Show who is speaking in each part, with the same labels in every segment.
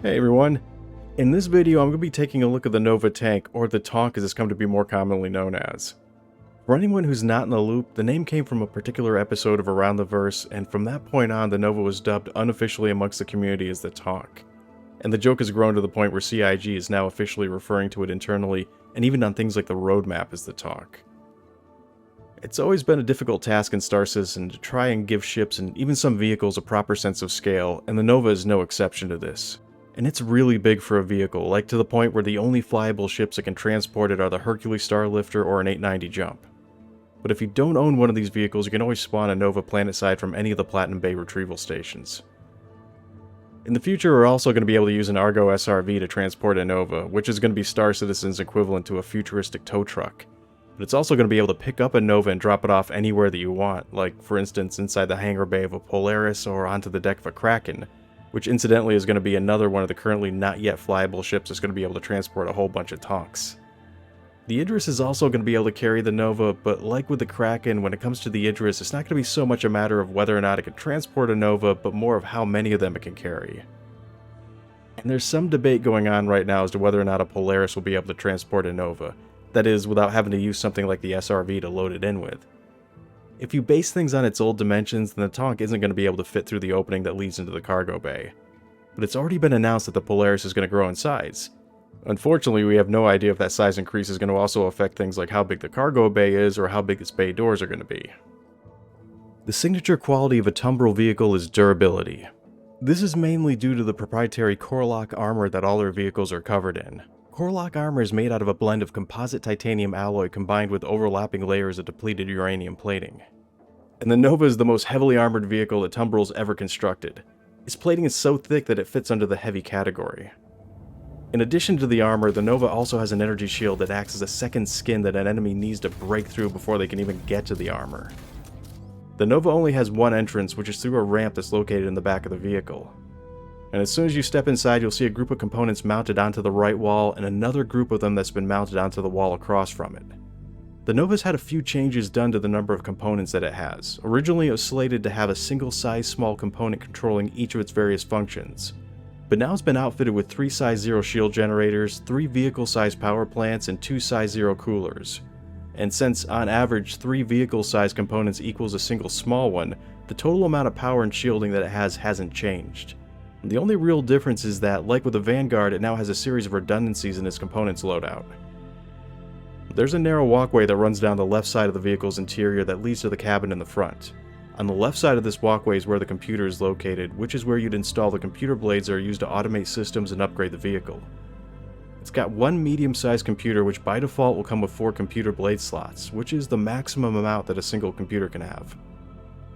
Speaker 1: Hey everyone, in this video I'm going to be taking a look at the Nova tank, or the Tonk as it's come to be more commonly known as. For anyone who's not in the loop, the name came from a particular episode of Around the Verse, and from that point on the Nova was dubbed unofficially amongst the community as the Tonk. And the joke has grown to the point where CIG is now officially referring to it internally, and even on things like the roadmap as the Tonk. It's always been a difficult task in Star Citizen to try and give ships and even some vehicles a proper sense of scale, and the Nova is no exception to this. And it's really big for a vehicle, like to the point where the only flyable ships that can transport it are the Hercules Starlifter or an 890 Jump. But if you don't own one of these vehicles, you can always spawn a Nova planetside from any of the Platinum Bay retrieval stations. In the future, we're also going to be able to use an Argo SRV to transport a Nova, which is going to be Star Citizen's equivalent to a futuristic tow truck. But it's also going to be able to pick up a Nova and drop it off anywhere that you want, like for instance inside the hangar bay of a Polaris or onto the deck of a Kraken, which incidentally is going to be another one of the currently not yet flyable ships that's going to be able to transport a whole bunch of Tonks. The Idris is also going to be able to carry the Nova, but like with the Kraken, when it comes to the Idris, it's not going to be so much a matter of whether or not it can transport a Nova, but more of how many of them it can carry. And there's some debate going on right now as to whether or not a Polaris will be able to transport a Nova, that is, without having to use something like the SRV to load it in with. If you base things on its old dimensions, then the Tonk isn't going to be able to fit through the opening that leads into the cargo bay. But it's already been announced that the Polaris is going to grow in size. Unfortunately, we have no idea if that size increase is going to also affect things like how big the cargo bay is or how big its bay doors are going to be. The signature quality of a Tumbril vehicle is durability. This is mainly due to the proprietary Corlock armor that all their vehicles are covered in. Corlock armor is made out of a blend of composite titanium alloy combined with overlapping layers of depleted uranium plating. And the Nova is the most heavily armored vehicle that Tumbril's ever constructed. Its plating is so thick that it fits under the heavy category. In addition to the armor, the Nova also has an energy shield that acts as a second skin that an enemy needs to break through before they can even get to the armor. The Nova only has one entrance, which is through a ramp that's located in the back of the vehicle. And as soon as you step inside, you'll see a group of components mounted onto the right wall and another group of them that's been mounted onto the wall across from it. The Nova's had a few changes done to the number of components that it has. Originally it was slated to have a single size small component controlling each of its various functions. But now it's been outfitted with 3 size 0 shield generators, 3 vehicle size power plants, and 2 size 0 coolers. And since on average 3 vehicle size components equals a single small one, the total amount of power and shielding that it has hasn't changed. The only real difference is that, like with the Vanguard, it now has a series of redundancies in its components loadout. There's a narrow walkway that runs down the left side of the vehicle's interior that leads to the cabin in the front. On the left side of this walkway is where the computer is located, which is where you'd install the computer blades that are used to automate systems and upgrade the vehicle. It's got one medium-sized computer which by default will come with 4 computer blade slots, which is the maximum amount that a single computer can have.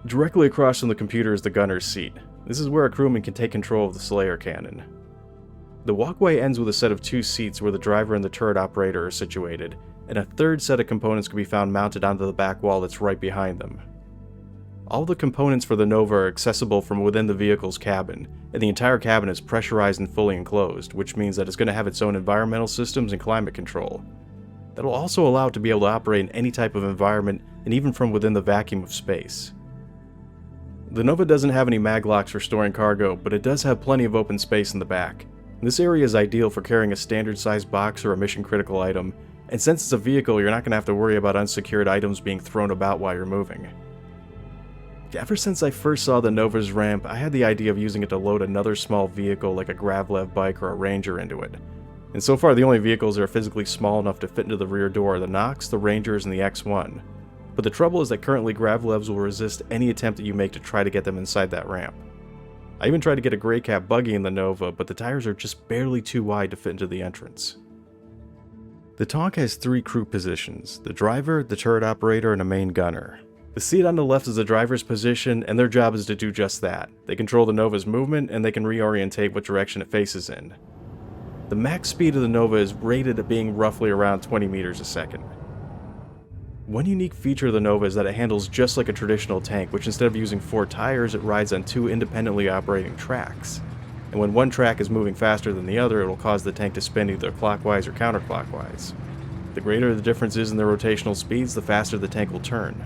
Speaker 1: Directly across from the computer is the gunner's seat. This is where a crewman can take control of the Slayer cannon. The walkway ends with a set of 2 seats where the driver and the turret operator are situated, and a third set of components can be found mounted onto the back wall that's right behind them. All the components for the Nova are accessible from within the vehicle's cabin, and the entire cabin is pressurized and fully enclosed, which means that it's going to have its own environmental systems and climate control. That'll also allow it to be able to operate in any type of environment and even from within the vacuum of space. The Nova doesn't have any maglocks for storing cargo, but it does have plenty of open space in the back. This area is ideal for carrying a standard sized box or a mission critical item, and since it's a vehicle, you're not going to have to worry about unsecured items being thrown about while you're moving. Ever since I first saw the Nova's ramp, I had the idea of using it to load another small vehicle like a Gravlev bike or a Ranger into it. And so far the only vehicles that are physically small enough to fit into the rear door are the Nox, the Rangers, and the X1. But the trouble is that currently Gravlevs will resist any attempt that you make to try to get them inside that ramp. I even tried to get a Greycat buggy in the Nova, but the tires are just barely too wide to fit into the entrance. The Tonk has 3 crew positions: the driver, the turret operator, and a main gunner. The seat on the left is the driver's position, and their job is to do just that. They control the Nova's movement, and they can reorientate what direction it faces in. The max speed of the Nova is rated at being roughly around 20 meters a second. One unique feature of the Nova is that it handles just like a traditional tank, which instead of using 4 tires, it rides on 2 independently operating tracks. And when one track is moving faster than the other, it will cause the tank to spin either clockwise or counterclockwise. The greater the difference is in the rotational speeds, the faster the tank will turn.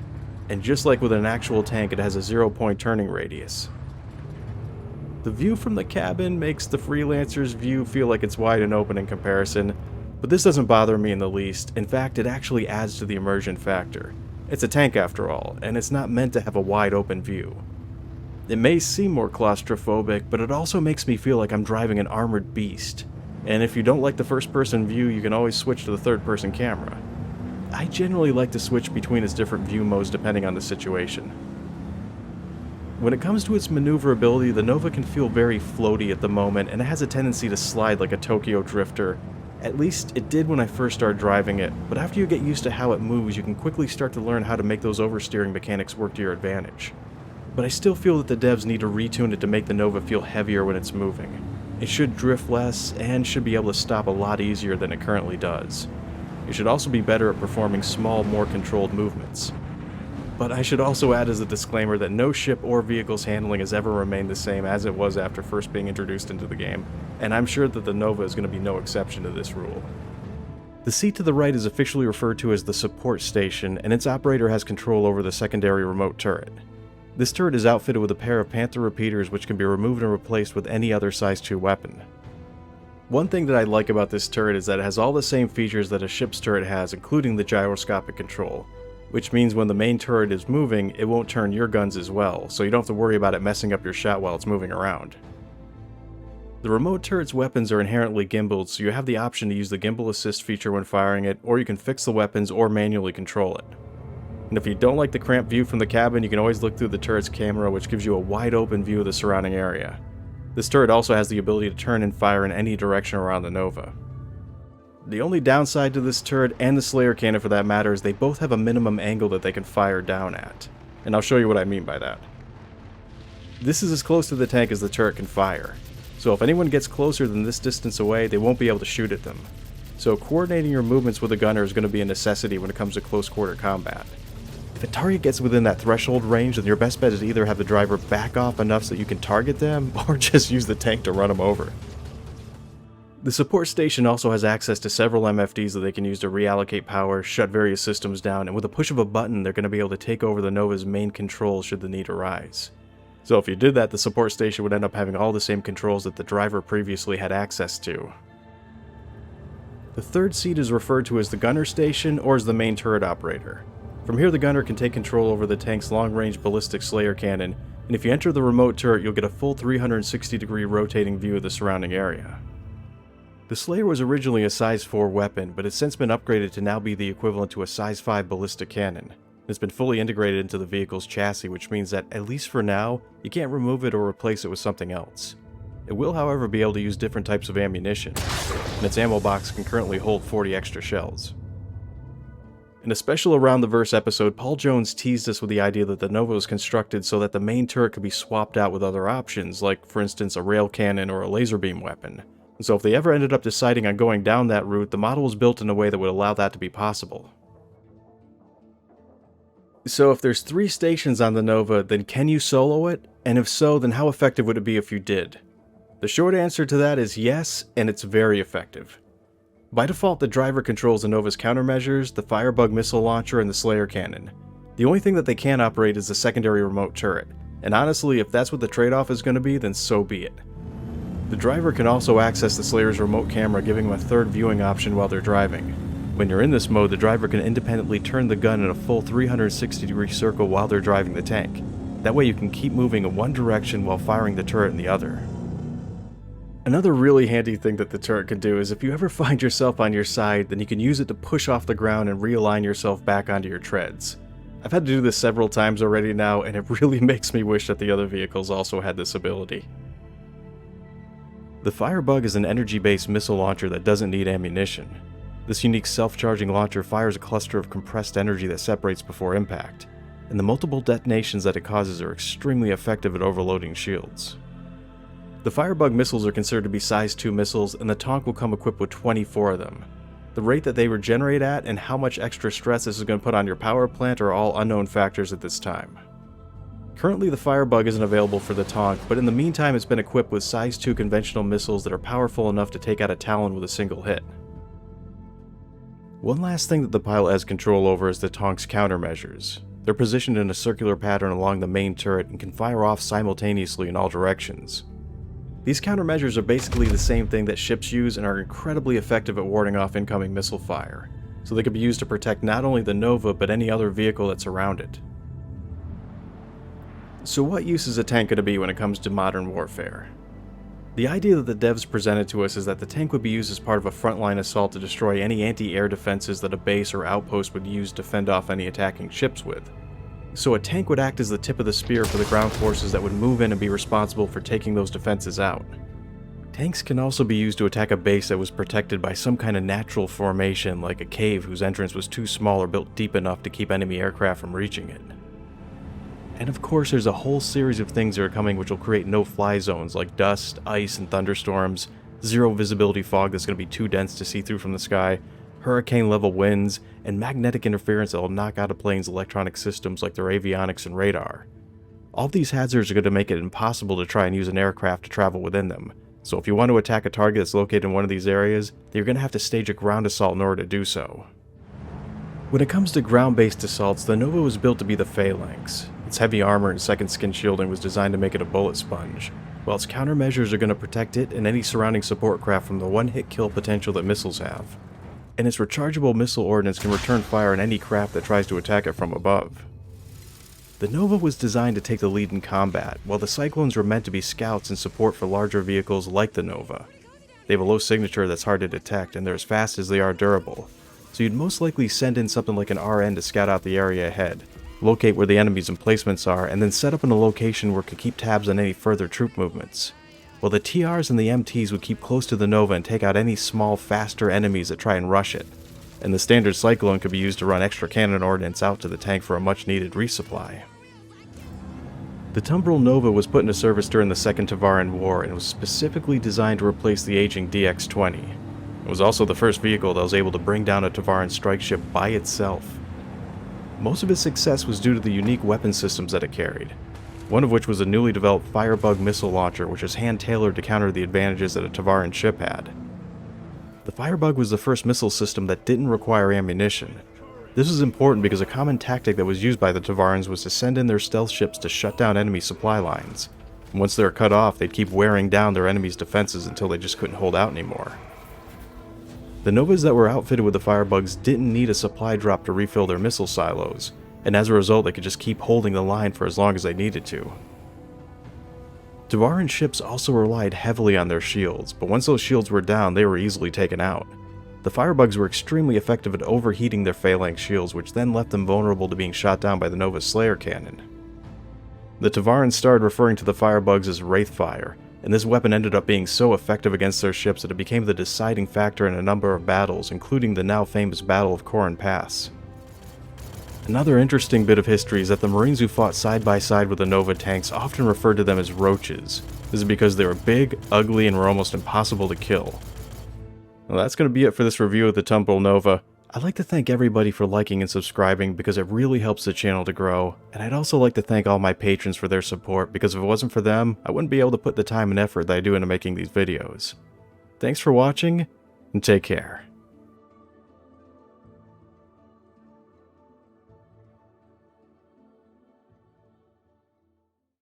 Speaker 1: And just like with an actual tank, it has a 0-point turning radius. The view from the cabin makes the Freelancer's view feel like it's wide and open in comparison, but this doesn't bother me in the least. In fact, it actually adds to the immersion factor. It's a tank after all, and it's not meant to have a wide open view. It may seem more claustrophobic, but it also makes me feel like I'm driving an armored beast. And if you don't like the first-person view, you can always switch to the third-person camera. I generally like to switch between its different view modes depending on the situation. When it comes to its maneuverability, the Nova can feel very floaty at the moment, and it has a tendency to slide like a Tokyo drifter. At least it did when I first started driving it, but after you get used to how it moves, you can quickly start to learn how to make those oversteering mechanics work to your advantage. But I still feel that the devs need to retune it to make the Nova feel heavier when it's moving. It should drift less, and should be able to stop a lot easier than it currently does. It should also be better at performing small, more controlled movements. But I should also add as a disclaimer that no ship or vehicle's handling has ever remained the same as it was after first being introduced into the game, and I'm sure that the Nova is going to be no exception to this rule. The seat to the right is officially referred to as the support station, and its operator has control over the secondary remote turret. This turret is outfitted with a pair of Panther repeaters which can be removed and replaced with any other size 2 weapon. One thing that I like about this turret is that it has all the same features that a ship's turret has, including the gyroscopic control, which means when the main turret is moving, it won't turn your guns as well, so you don't have to worry about it messing up your shot while it's moving around. The remote turret's weapons are inherently gimbaled, so you have the option to use the gimbal assist feature when firing it, or you can fix the weapons or manually control it. And if you don't like the cramped view from the cabin, you can always look through the turret's camera, which gives you a wide open view of the surrounding area. This turret also has the ability to turn and fire in any direction around the Nova. The only downside to this turret, and the Slayer cannon for that matter, is they both have a minimum angle that they can fire down at. And I'll show you what I mean by that. This is as close to the tank as the turret can fire, so if anyone gets closer than this distance away, they won't be able to shoot at them. So coordinating your movements with a gunner is going to be a necessity when it comes to close quarter combat. If a target gets within that threshold range, then your best bet is to either have the driver back off enough so that you can target them, or just use the tank to run them over. The support station also has access to several MFDs that they can use to reallocate power, shut various systems down, and with a push of a button, they're going to be able to take over the Nova's main controls should the need arise. So if you did that, the support station would end up having all the same controls that the driver previously had access to. The third seat is referred to as the gunner station or as the main turret operator. From here, the gunner can take control over the tank's long-range ballistic Slayer cannon, and if you enter the remote turret, you'll get a full 360-degree rotating view of the surrounding area. The Slayer was originally a size 4 weapon, but it's since been upgraded to now be the equivalent to a size 5 ballistic cannon. It's been fully integrated into the vehicle's chassis, which means that, at least for now, you can't remove it or replace it with something else. It will, however, be able to use different types of ammunition, and its ammo box can currently hold 40 extra shells. In a special Around the Verse episode, Paul Jones teased us with the idea that the Nova was constructed so that the main turret could be swapped out with other options, like, for instance, a rail cannon or a laser beam weapon. And so if they ever ended up deciding on going down that route, the model was built in a way that would allow that to be possible. So if there's 3 stations on the Nova, then can you solo it? And if so, then how effective would it be if you did? The short answer to that is yes, and it's very effective. By default, the driver controls the Nova's countermeasures, the Firebug missile launcher, and the Slayer cannon. The only thing that they can't operate is the secondary remote turret, and honestly, if that's what the trade-off is going to be, then so be it. The driver can also access the Slayer's remote camera, giving them a third viewing option while they're driving. When you're in this mode, the driver can independently turn the gun in a full 360-degree circle while they're driving the tank. That way you can keep moving in one direction while firing the turret in the other. Another really handy thing that the turret can do is if you ever find yourself on your side, then you can use it to push off the ground and realign yourself back onto your treads. I've had to do this several times already now, and it really makes me wish that the other vehicles also had this ability. The Firebug is an energy-based missile launcher that doesn't need ammunition. This unique self-charging launcher fires a cluster of compressed energy that separates before impact, and the multiple detonations that it causes are extremely effective at overloading shields. The Firebug missiles are considered to be size 2 missiles, and the Tonk will come equipped with 24 of them. The rate that they regenerate at and how much extra stress this is going to put on your power plant are all unknown factors at this time. Currently, the Firebug isn't available for the Tonk, but in the meantime it's been equipped with size 2 conventional missiles that are powerful enough to take out a Talon with a single hit. One last thing that the pilot has control over is the Tonk's countermeasures. They're positioned in a circular pattern along the main turret and can fire off simultaneously in all directions. These countermeasures are basically the same thing that ships use and are incredibly effective at warding off incoming missile fire, so they can be used to protect not only the Nova but any other vehicle that's around it. So what use is a tank going to be when it comes to modern warfare? The idea that the devs presented to us is that the tank would be used as part of a frontline assault to destroy any anti-air defenses that a base or outpost would use to fend off any attacking ships with. So a tank would act as the tip of the spear for the ground forces that would move in and be responsible for taking those defenses out. Tanks can also be used to attack a base that was protected by some kind of natural formation, like a cave whose entrance was too small or built deep enough to keep enemy aircraft from reaching it. And of course, there's a whole series of things that are coming which will create no-fly zones like dust, ice, and thunderstorms, zero visibility fog that's going to be too dense to see through from the sky, hurricane-level winds, and magnetic interference that will knock out a plane's electronic systems like their avionics and radar. All these hazards are going to make it impossible to try and use an aircraft to travel within them, so if you want to attack a target that's located in one of these areas, then you're going to have to stage a ground assault in order to do so. When it comes to ground-based assaults, the Nova was built to be the phalanx. Its heavy armor and second skin shielding was designed to make it a bullet sponge, while its countermeasures are going to protect it and any surrounding support craft from the one-hit kill potential that missiles have. And its rechargeable missile ordnance can return fire on any craft that tries to attack it from above. The Nova was designed to take the lead in combat, while the Cyclones were meant to be scouts and support for larger vehicles like the Nova. They have a low signature that's hard to detect, and they're as fast as they are durable, so you'd most likely send in something like an RN to scout out the area ahead, locate where the enemy's emplacements are, and then set up in a location where it could keep tabs on any further troop movements. While the TRs and the MTs would keep close to the Nova and take out any small, faster enemies that try and rush it, and the standard Cyclone could be used to run extra cannon ordnance out to the tank for a much-needed resupply. The Tumbril Nova was put into service during the Second Tavaran War and was specifically designed to replace the aging DX-20. It was also the first vehicle that was able to bring down a Tavaran strike ship by itself. Most of its success was due to the unique weapon systems that it carried, one of which was a newly developed Firebug missile launcher which was hand-tailored to counter the advantages that a Tavaran ship had. The Firebug was the first missile system that didn't require ammunition. This was important because a common tactic that was used by the Tavarans was to send in their stealth ships to shut down enemy supply lines. And once they were cut off, they'd keep wearing down their enemy's defenses until they just couldn't hold out anymore. The Novas that were outfitted with the Firebugs didn't need a supply drop to refill their missile silos, and as a result they could just keep holding the line for as long as they needed to. Tavaran ships also relied heavily on their shields, but once those shields were down, they were easily taken out. The Firebugs were extremely effective at overheating their phalanx shields, which then left them vulnerable to being shot down by the Nova's Slayer cannon. The Tavarans started referring to the Firebugs as Wraithfire, and this weapon ended up being so effective against their ships that it became the deciding factor in a number of battles, including the now famous Battle of Corin Pass. Another interesting bit of history is that the Marines who fought side by side with the Nova tanks often referred to them as roaches. This is because they were big, ugly, and were almost impossible to kill. Well, that's going to be it for this review of the Tumbril Nova. I'd like to thank everybody for liking and subscribing because it really helps the channel to grow, and I'd also like to thank all my patrons for their support because if it wasn't for them, I wouldn't be able to put the time and effort that I do into making these videos. Thanks for watching, and take care.